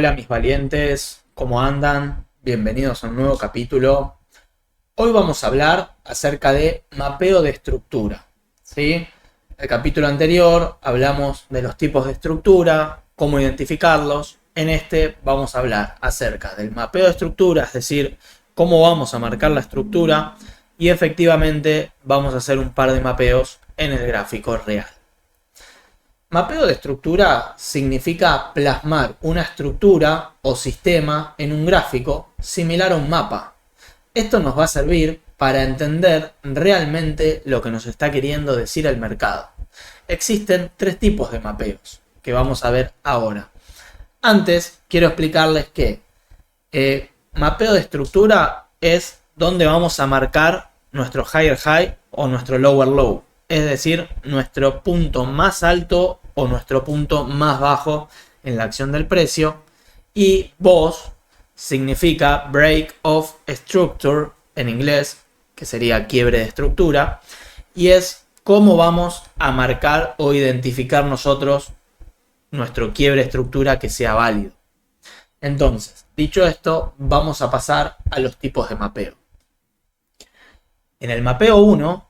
Hola mis valientes, ¿cómo andan? Bienvenidos a un nuevo capítulo. Hoy vamos a hablar acerca de mapeo de estructura, ¿sí? El capítulo anterior hablamos de los tipos de estructura, cómo identificarlos. En este vamos a hablar acerca del mapeo de estructura, es decir, cómo vamos a marcar la estructura y efectivamente vamos a hacer un par de mapeos en el gráfico real. Mapeo de estructura significa plasmar una estructura o sistema en un gráfico similar a un mapa. Esto nos va a servir para entender realmente lo que nos está queriendo decir el mercado. Existen tres tipos de mapeos que vamos a ver ahora. Antes quiero explicarles que mapeo de estructura es donde vamos a marcar nuestro higher high o nuestro lower low. Es decir, nuestro punto más alto o nuestro punto más bajo en la acción del precio. Y BOS significa Break of Structure en inglés, que sería quiebre de estructura. Y es cómo vamos a marcar o identificar nosotros nuestro quiebre de estructura que sea válido. Entonces, dicho esto, vamos a pasar a los tipos de mapeo. En el mapeo 1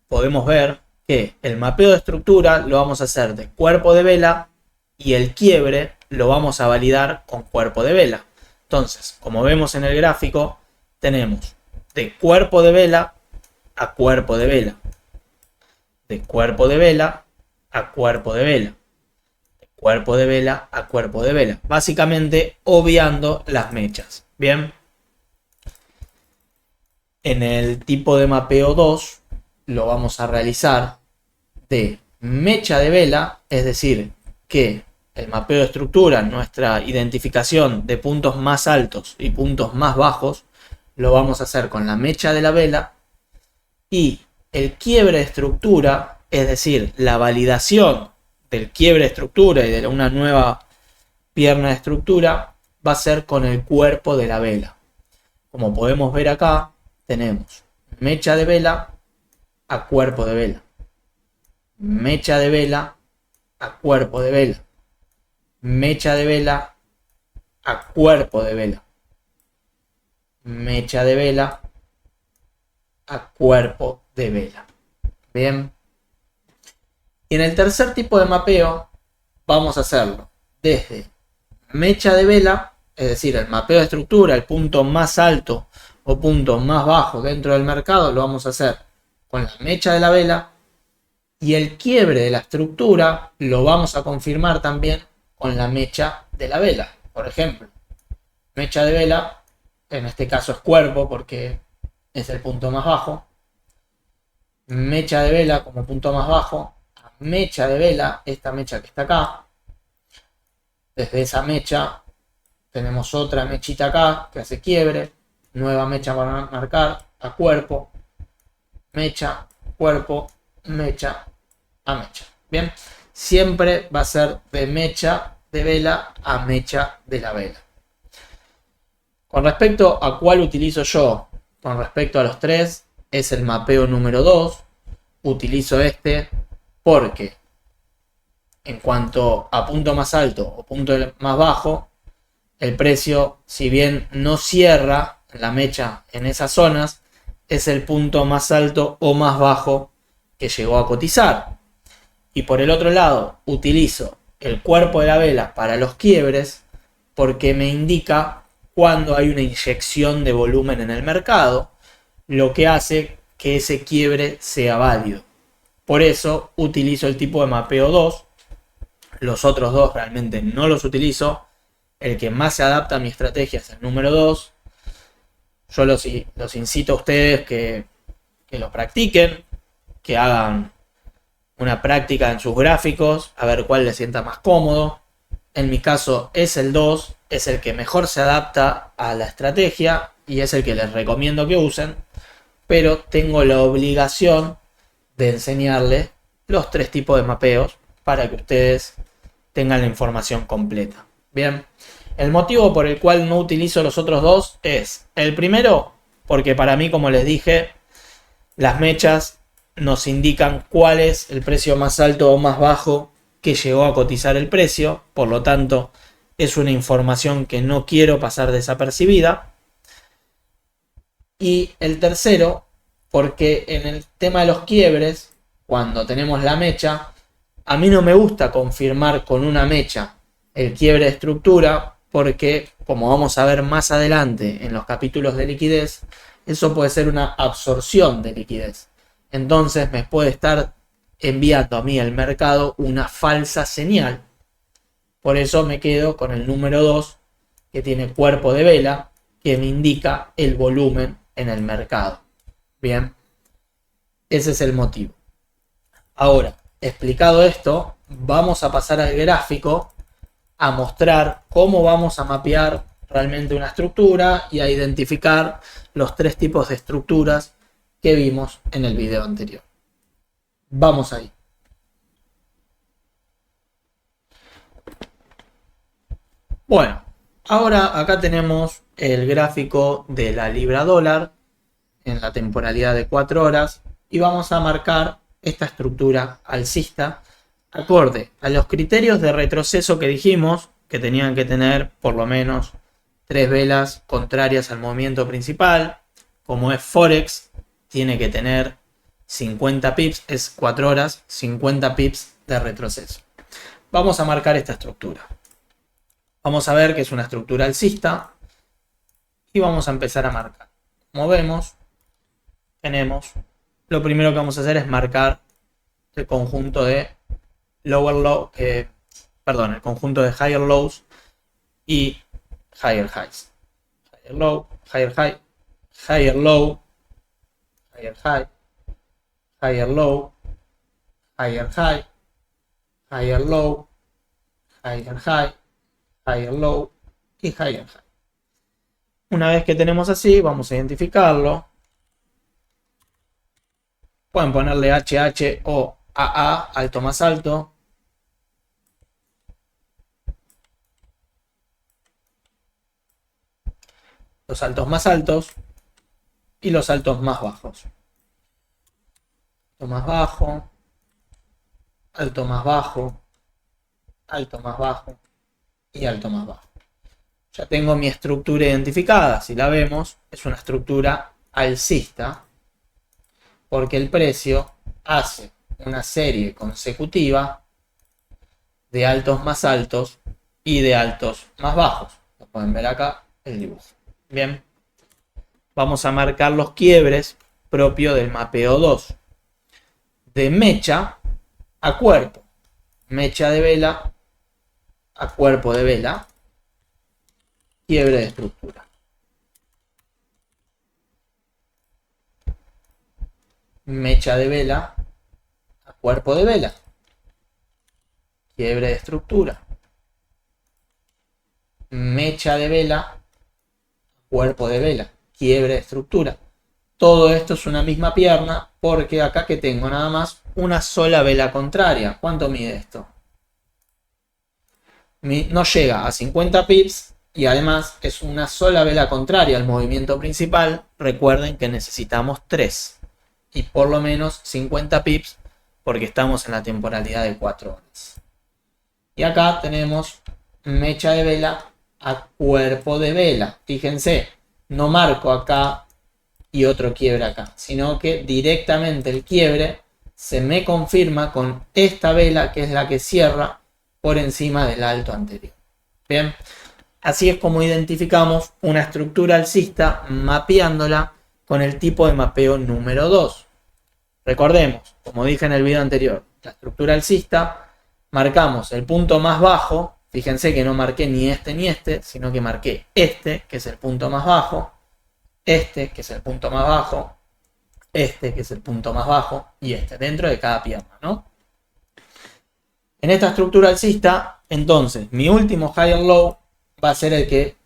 podemos ver que el mapeo de estructura lo vamos a hacer de cuerpo de vela y el quiebre lo vamos a validar con cuerpo de vela. Entonces, como vemos en el gráfico, tenemos de cuerpo de vela a cuerpo de vela, de cuerpo de vela a cuerpo de vela, de cuerpo de vela a cuerpo de vela, básicamente obviando las mechas. Bien, en el tipo de mapeo 2 lo vamos a realizar de mecha de vela, es decir, que el mapeo de estructura, nuestra identificación de puntos más altos y puntos más bajos, lo vamos a hacer con la mecha de la vela, y el quiebre de estructura, es decir, la validación del quiebre de estructura y de una nueva pierna de estructura, va a ser con el cuerpo de la vela. Como podemos ver acá, tenemos mecha de vela a cuerpo de vela, mecha de vela a cuerpo de vela, mecha de vela a cuerpo de vela, mecha de vela a cuerpo de vela. Bien. Y en el tercer tipo de mapeo vamos a hacerlo desde mecha de vela, es decir, el mapeo de estructura, el punto más alto o punto más bajo dentro del mercado, lo vamos a hacer con la mecha de la vela, y el quiebre de la estructura lo vamos a confirmar también con la mecha de la vela. Por ejemplo, mecha de vela, en este caso es cuerpo porque es el punto más bajo, mecha de vela como punto más bajo, mecha de vela, esta mecha que está acá, desde esa mecha tenemos otra mechita acá que hace quiebre, nueva mecha para marcar a cuerpo, mecha, cuerpo, mecha a mecha. Bien, siempre va a ser de mecha de vela a mecha de la vela. Con respecto a cuál utilizo yo, con respecto a los tres, es el mapeo número 2. Utilizo este porque en cuanto a punto más alto o punto más bajo, el precio, si bien no cierra la mecha en esas zonas, es el punto más alto o más bajo que llegó a cotizar. Y por el otro lado, utilizo el cuerpo de la vela para los quiebres porque me indica cuando hay una inyección de volumen en el mercado, lo que hace que ese quiebre sea válido. Por eso utilizo el tipo de mapeo 2. Los otros dos realmente no los utilizo. El que más se adapta a mi estrategia es el número 2. Yo los incito a ustedes que lo practiquen, que hagan una práctica en sus gráficos, a ver cuál les sienta más cómodo. En mi caso es el 2, es el que mejor se adapta a la estrategia y es el que les recomiendo que usen, pero tengo la obligación de enseñarles los tres tipos de mapeos para que ustedes tengan la información completa. Bien, el motivo por el cual no utilizo los otros dos es, el primero, porque para mí, como les dije, las mechas nos indican cuál es el precio más alto o más bajo que llegó a cotizar el precio. Por lo tanto, es una información que no quiero pasar desapercibida. Y el tercero, porque en el tema de los quiebres, cuando tenemos la mecha, a mí no me gusta confirmar con una mecha el quiebre de estructura, porque como vamos a ver más adelante en los capítulos de liquidez, eso puede ser una absorción de liquidez. Entonces me puede estar enviando a mí el mercado una falsa señal. Por eso me quedo con el número 2, que tiene cuerpo de vela, que me indica el volumen en el mercado. Bien, ese es el motivo. Ahora, explicado esto, vamos a pasar al gráfico a mostrar cómo vamos a mapear realmente una estructura y a identificar los 3 tipos de estructuras que vimos en el video anterior. Vamos ahí. Bueno, ahora acá tenemos el gráfico de la libra dólar en la temporalidad de 4 horas y vamos a marcar esta estructura alcista acorde a los criterios de retroceso que dijimos que tenían que tener por lo menos 3 velas contrarias al movimiento principal. Como es Forex, tiene que tener 50 pips, es 4 horas, 50 pips de retroceso. Vamos a marcar esta estructura. Vamos a ver que es una estructura alcista y vamos a empezar a marcar. Como vemos, tenemos, lo primero que vamos a hacer es marcar el conjunto de el conjunto de higher lows y higher highs. Higher low, higher high, higher low, higher high, higher low, higher high, higher low, higher high, higher low y higher high. Una vez que tenemos así, vamos a identificarlo. Pueden ponerle HH o AA, alto más alto. Los altos más altos y los altos más bajos. Alto más bajo, alto más bajo, alto más bajo y alto más bajo. Ya tengo mi estructura identificada. Si la vemos, es una estructura alcista porque el precio hace una serie consecutiva de altos más altos y de altos más bajos. Lo pueden ver acá el dibujo. Bien, vamos a marcar los quiebres propios del mapeo 2. De mecha a cuerpo. Mecha de vela a cuerpo de vela. Quiebre de estructura. Mecha de vela a cuerpo de vela. Quiebre de estructura. Mecha de vela, cuerpo de vela, quiebre de estructura. Todo esto es una misma pierna porque acá que tengo nada más una sola vela contraria. ¿Cuánto mide esto? No llega a 50 pips y además es una sola vela contraria al movimiento principal. Recuerden que necesitamos 3 y por lo menos 50 pips porque estamos en la temporalidad de 4 horas. Y acá tenemos mecha de vela a cuerpo de vela. Fíjense, no marco acá y otro quiebre acá, sino que directamente el quiebre se me confirma con esta vela que es la que cierra por encima del alto anterior. Bien, así es como identificamos una estructura alcista mapeándola con el tipo de mapeo número 2. Recordemos, como dije en el video anterior, la estructura alcista, marcamos el punto más bajo. Fíjense que no marqué ni este, sino que marqué este, que es el punto más bajo, este, que es el punto más bajo, este, que es el punto más bajo, y este, dentro de cada pierna, ¿no? En esta estructura alcista, entonces, mi último higher low va a ser el que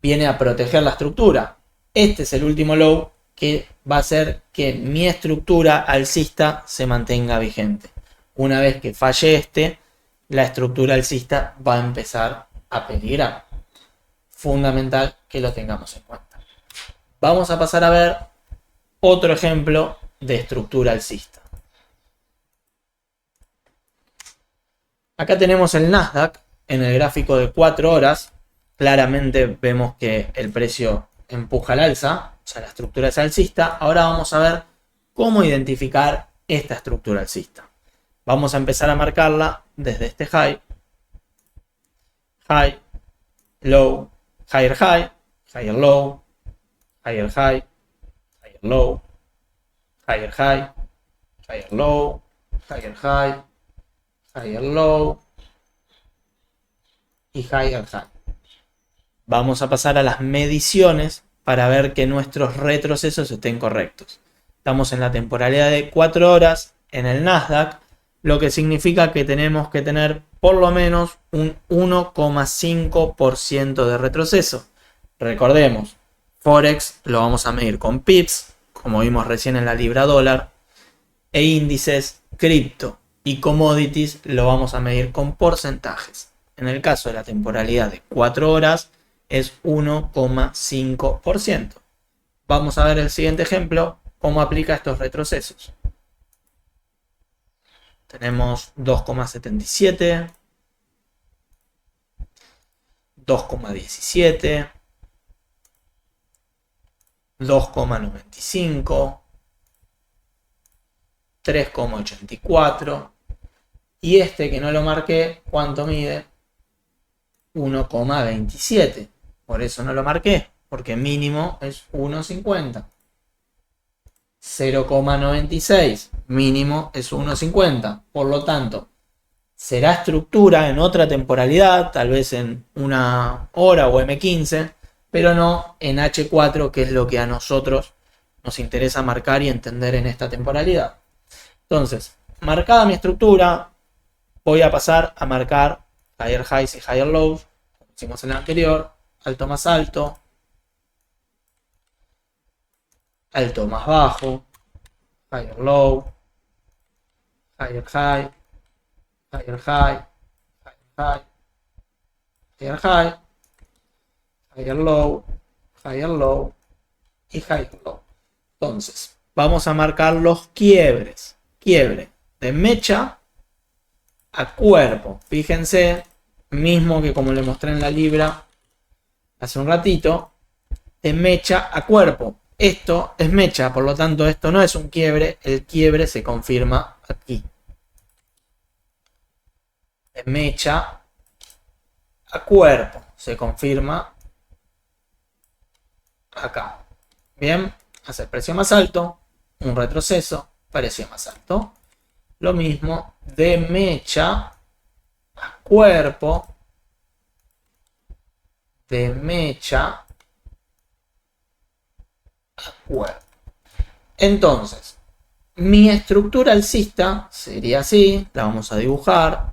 viene a proteger la estructura. Este es el último low que va a hacer que mi estructura alcista se mantenga vigente. Una vez que falle este, la estructura alcista va a empezar a peligrar. Fundamental que lo tengamos en cuenta. Vamos a pasar a ver otro ejemplo de estructura alcista. Acá tenemos el Nasdaq en el gráfico de 4 horas, claramente vemos que el precio empuja al alza, o sea, la estructura es alcista. Ahora vamos a ver cómo identificar esta estructura alcista. Vamos a empezar a marcarla desde este high, high, low, higher high, higher low, higher high, higher low, higher high, higher low, higher high, higher low y higher high. Vamos a pasar a las mediciones para ver que nuestros retrocesos estén correctos. Estamos en la temporalidad de 4 horas en el Nasdaq, lo que significa que tenemos que tener por lo menos un 1,5% de retroceso. Recordemos, Forex lo vamos a medir con pips, como vimos recién en la libra dólar, e índices, cripto y commodities lo vamos a medir con porcentajes. En el caso de la temporalidad de 4 horas es 1,5%. Vamos a ver el siguiente ejemplo, cómo aplica estos retrocesos. Tenemos 2,77, 2,17, 2,95, 3,84 y este que no lo marqué, ¿cuánto mide? 1,27. Por eso no lo marqué, porque mínimo es 1,50. 0,96, mínimo es 1,50. Por lo tanto, será estructura en otra temporalidad, tal vez en una hora o M15, pero no en H4, que es lo que a nosotros nos interesa marcar y entender en esta temporalidad. Entonces, marcada mi estructura, voy a pasar a marcar higher highs y higher lows, como hicimos en el anterior, alto más alto, alto más bajo, higher low, higher high, higher high, higher high, higher high, higher low, higher low y higher low. Entonces, vamos a marcar los quiebres. Quiebre de mecha a cuerpo. Fíjense, mismo que como le mostré en la libra hace un ratito, de mecha a cuerpo. Esto es mecha, por lo tanto esto no es un quiebre, el quiebre se confirma aquí. De mecha a cuerpo se confirma acá. Bien, hace precio más alto, un retroceso, precio más alto. Lo mismo de mecha a cuerpo, de mecha a cuerpo. Entonces, mi estructura alcista sería así, la vamos a dibujar.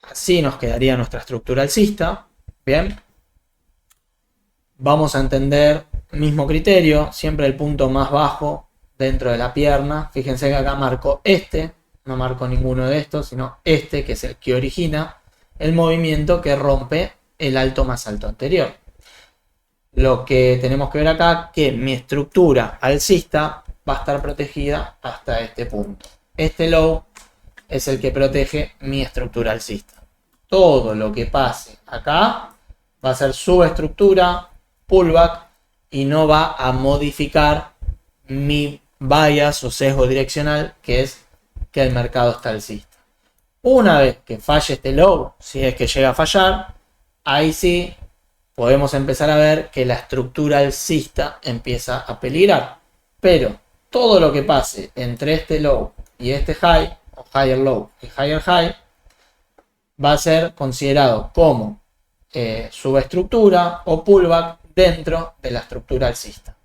Así nos quedaría nuestra estructura alcista. Bien. Vamos a entender mismo criterio, siempre el punto más bajo dentro de la pierna. Fíjense que acá marco este, no marco ninguno de estos, sino este que es el que origina el movimiento que rompe el alto más alto anterior. Lo que tenemos que ver acá que mi estructura alcista va a estar protegida hasta este punto. Este low es el que protege mi estructura alcista. Todo lo que pase acá va a ser subestructura, pullback, y no va a modificar mi bias o sesgo direccional, que es que el mercado está alcista. Una vez que falle este low, si es que llega a fallar, ahí sí podemos empezar a ver que la estructura alcista empieza a peligrar. Pero todo lo que pase entre este low y este high, o higher low y higher high, va a ser considerado como subestructura o pullback dentro de la estructura alcista.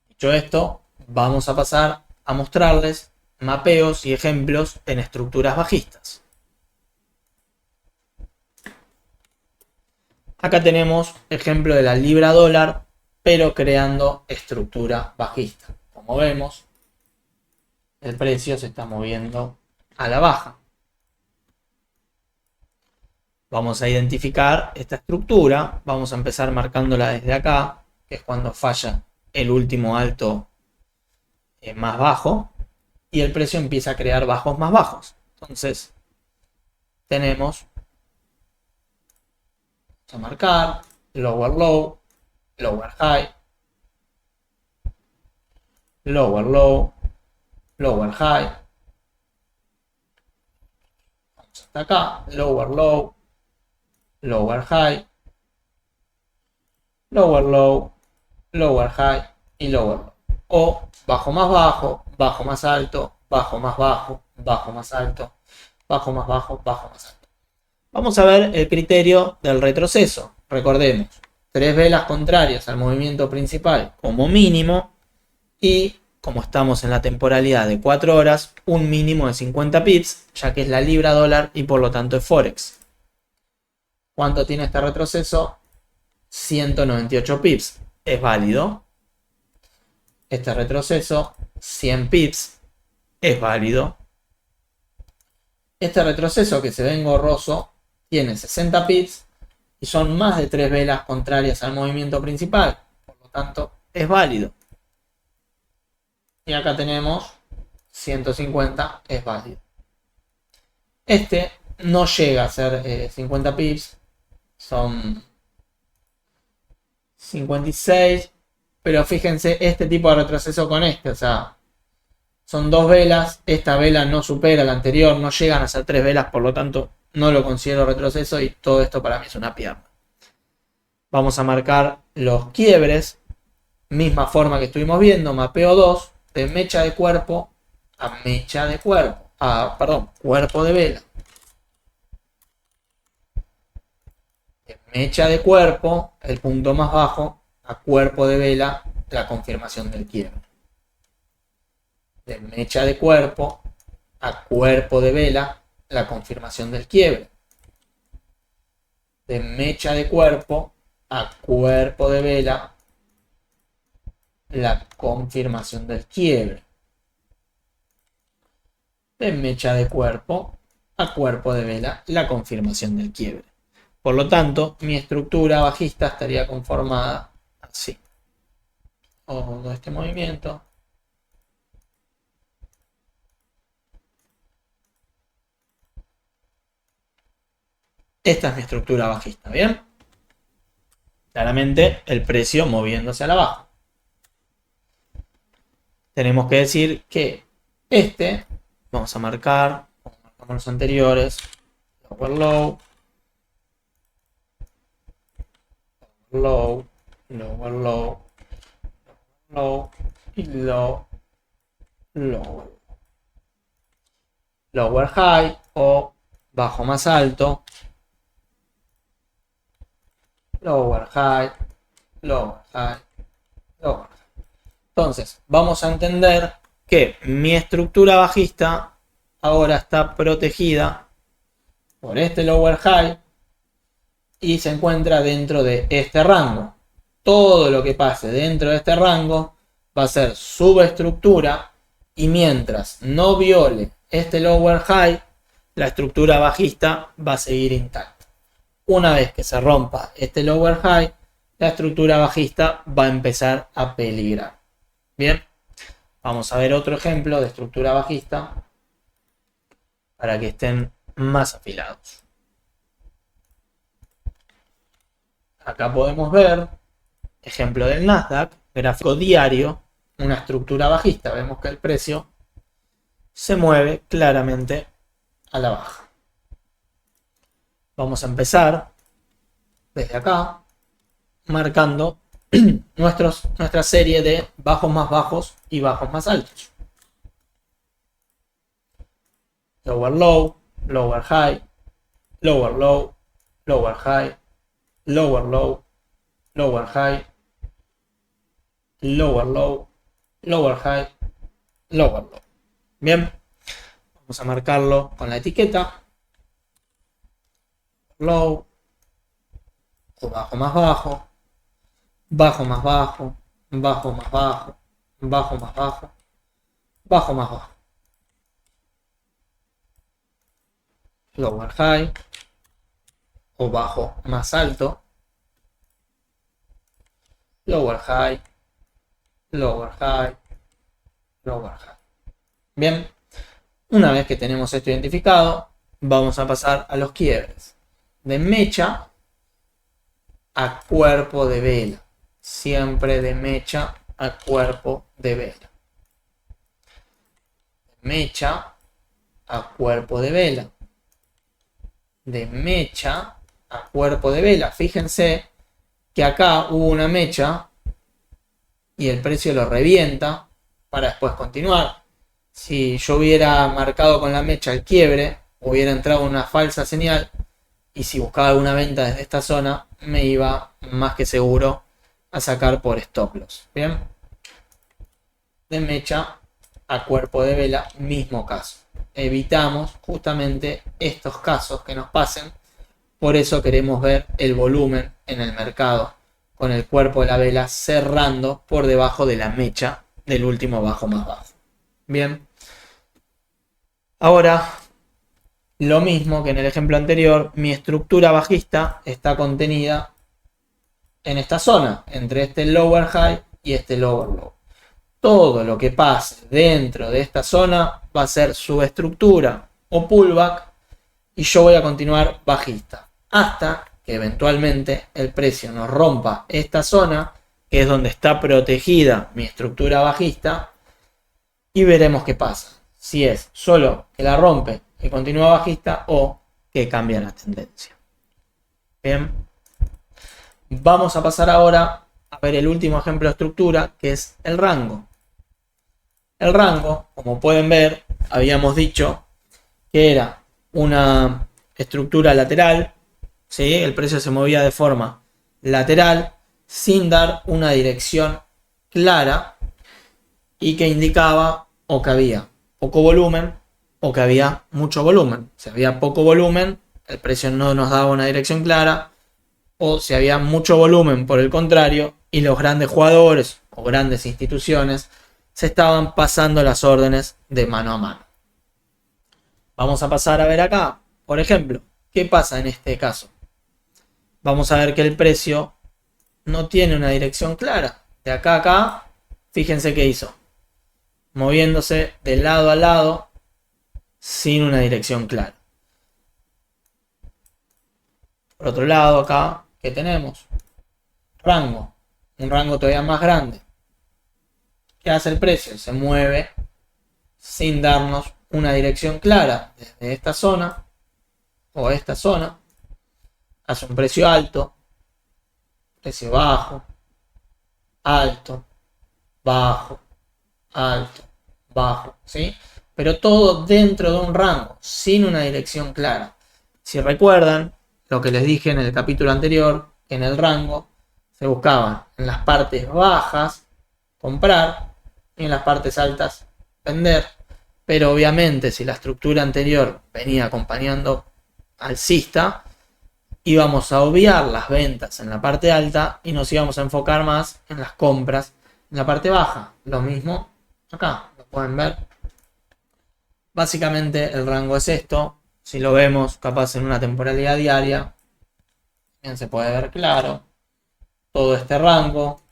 Dicho esto, vamos a pasar a mostrarles mapeos y ejemplos en estructuras bajistas. Acá tenemos ejemplo de la libra dólar, pero creando estructura bajista. Como vemos, el precio se está moviendo a la baja. Vamos a identificar esta estructura, vamos a empezar marcándola desde acá, que es cuando falla el último alto más bajo, y el precio empieza a crear bajos más bajos. Entonces tenemos, vamos a marcar lower low, lower high, lower low, lower high, vamos hasta acá, lower low, lower high, lower low, lower high y lower low. O bajo más alto, bajo más bajo, bajo más alto, bajo más bajo, bajo más alto. Vamos a ver el criterio del retroceso. Recordemos, 3 velas contrarias al movimiento principal como mínimo, y como estamos en la temporalidad de 4 horas, un mínimo de 50 pips, ya que es la libra dólar y por lo tanto es Forex. ¿Cuánto tiene este retroceso? 198 pips. ¿Es válido? Este retroceso, 100 pips. ¿Es válido? Este retroceso que se ve engorroso tiene 60 pips y son más de 3 velas contrarias al movimiento principal. Por lo tanto, es válido. Y acá tenemos 150, es válido. Este no llega a ser 50 pips, son 56, pero fíjense este tipo de retroceso con este, o sea, son 2 velas, esta vela no supera la anterior, no llegan a ser 3 velas, por lo tanto no lo considero retroceso y todo esto para mí es una pierna. Vamos a marcar los quiebres, misma forma que estuvimos viendo, mapeo 2, de mecha de cuerpo a mecha de cuerpo, cuerpo de vela. De mecha de cuerpo, el punto más bajo, a cuerpo de vela, la confirmación del quiebre. De mecha de cuerpo a cuerpo de vela, la confirmación del quiebre. De mecha de cuerpo a cuerpo de vela, la confirmación del quiebre. De mecha de cuerpo a cuerpo de vela, la confirmación del quiebre. Por lo tanto, mi estructura bajista estaría conformada así. Todo este movimiento. Esta es mi estructura bajista, ¿bien? Claramente el precio moviéndose a la baja. Tenemos que decir que este, vamos a marcar, como marcamos los anteriores, lower low, low, lower low, low y low, lower. Lower high o bajo más alto, lower high, lower high, lower high. Entonces, vamos a entender que mi estructura bajista ahora está protegida por este lower high y se encuentra dentro de este rango. Todo lo que pase dentro de este rango va a ser subestructura y mientras no viole este lower high, la estructura bajista va a seguir intacta. Una vez que se rompa este lower high, la estructura bajista va a empezar a peligrar. Bien, vamos a ver otro ejemplo de estructura bajista para que estén más afilados. Acá podemos ver, ejemplo del Nasdaq, gráfico diario, una estructura bajista. Vemos que el precio se mueve claramente a la baja. Vamos a empezar desde acá, marcando nuestra serie de bajos más bajos y bajos más altos. Lower low, lower high, lower low, lower high, lower low, lower high, lower low, lower high, lower low. Bien, vamos a marcarlo con la etiqueta. Low, o bajo más bajo, bajo más bajo, bajo más bajo, bajo más bajo, bajo más bajo. Lower high, o bajo más alto, lower high, lower high, lower high. Bien, una vez que tenemos esto identificado, vamos a pasar a los quiebres. De mecha a cuerpo de vela. Siempre de mecha a cuerpo de vela. De mecha a cuerpo de vela. De mecha a cuerpo de vela. Fíjense que acá hubo una mecha y el precio lo revienta para después continuar. Si yo hubiera marcado con la mecha el quiebre, hubiera entrado una falsa señal y si buscaba alguna venta desde esta zona, me iba más que seguro a sacar por stop loss. Bien, de mecha a cuerpo de vela, mismo caso. Evitamos justamente estos casos que nos pasen. Por eso queremos ver el volumen en el mercado con el cuerpo de la vela cerrando por debajo de la mecha del último bajo más bajo. Bien. Ahora, lo mismo que en el ejemplo anterior, mi estructura bajista está contenida en esta zona, entre este lower high y este lower low. Todo lo que pase dentro de esta zona va a ser subestructura o pullback y yo voy a continuar bajista hasta que eventualmente el precio nos rompa esta zona, que es donde está protegida mi estructura bajista, y veremos qué pasa. Si es solo que la rompe y continúa bajista o que cambia la tendencia. Bien. Vamos a pasar ahora a ver el último ejemplo de estructura, que es el rango. El rango, como pueden ver, habíamos dicho que era una estructura lateral, ¿sí? El precio se movía de forma lateral sin dar una dirección clara y que indicaba o que había poco volumen o que había mucho volumen. Si había poco volumen, el precio no nos daba una dirección clara, o si había mucho volumen, por el contrario, y los grandes jugadores o grandes instituciones se estaban pasando las órdenes de mano a mano. Vamos a pasar a ver acá, por ejemplo, ¿qué pasa en este caso? Vamos a ver que el precio no tiene una dirección clara. De acá a acá, fíjense qué hizo. Moviéndose de lado a lado sin una dirección clara. Por otro lado, acá, ¿qué tenemos? Rango. Un rango todavía más grande. ¿Qué hace el precio? Se mueve sin darnos una dirección clara desde esta zona o esta zona. Hace un precio alto, precio bajo, alto, bajo, alto, bajo, ¿sí? Pero todo dentro de un rango, sin una dirección clara. Si recuerdan lo que les dije en el capítulo anterior, en el rango se buscaban en las partes bajas comprar y en las partes altas vender. Pero obviamente si la estructura anterior venía acompañando alcista, íbamos a obviar las ventas en la parte alta y nos íbamos a enfocar más en las compras en la parte baja. Lo mismo acá, lo pueden ver. Básicamente el rango es esto. Si lo vemos capaz en una temporalidad diaria, bien se puede ver claro todo este rango,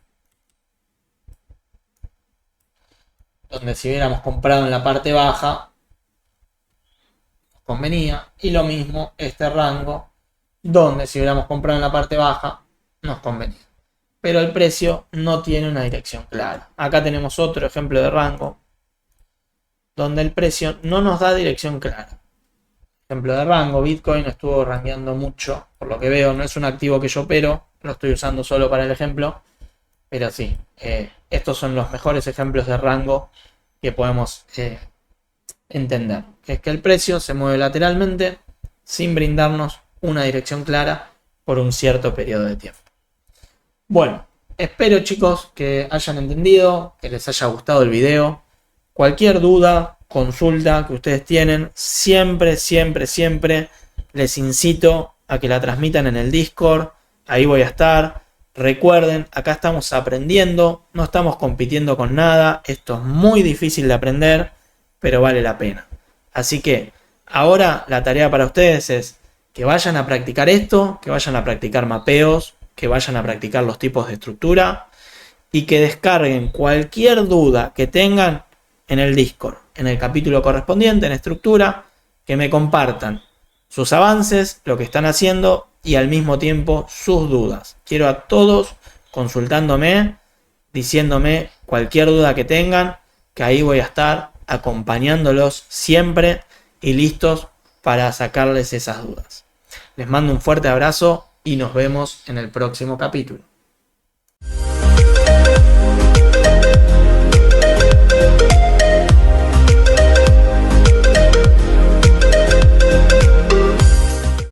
donde si hubiéramos comprado en la parte baja nos convenía, y lo mismo este rango donde si hubiéramos comprado en la parte baja nos convenía, pero el precio no tiene una dirección clara. Acá tenemos otro ejemplo de rango donde el precio no nos da dirección clara. Ejemplo de rango, Bitcoin estuvo rankeando mucho, por lo que veo. No es un activo que yo opero, lo estoy usando solo para el ejemplo, pero sí, estos son los mejores ejemplos de rango que podemos entender, que es que el precio se mueve lateralmente sin brindarnos una dirección clara por un cierto periodo de tiempo. Bueno, espero chicos que hayan entendido, que les haya gustado el video. Cualquier duda, consulta que ustedes tienen, siempre les incito a que la transmitan en el Discord. Ahí voy a estar. Recuerden, acá estamos aprendiendo, no estamos compitiendo con nada. Esto es muy difícil de aprender, pero vale la pena. Así que ahora la tarea para ustedes es que vayan a practicar esto, que vayan a practicar mapeos, que vayan a practicar los tipos de estructura y que descarguen cualquier duda que tengan en el Discord, en el capítulo correspondiente, en estructura, que me compartan sus avances, lo que están haciendo y al mismo tiempo sus dudas. Quiero a todos consultándome, diciéndome cualquier duda que tengan, que ahí voy a estar acompañándolos siempre y listos para sacarles esas dudas. Les mando un fuerte abrazo y nos vemos en el próximo capítulo.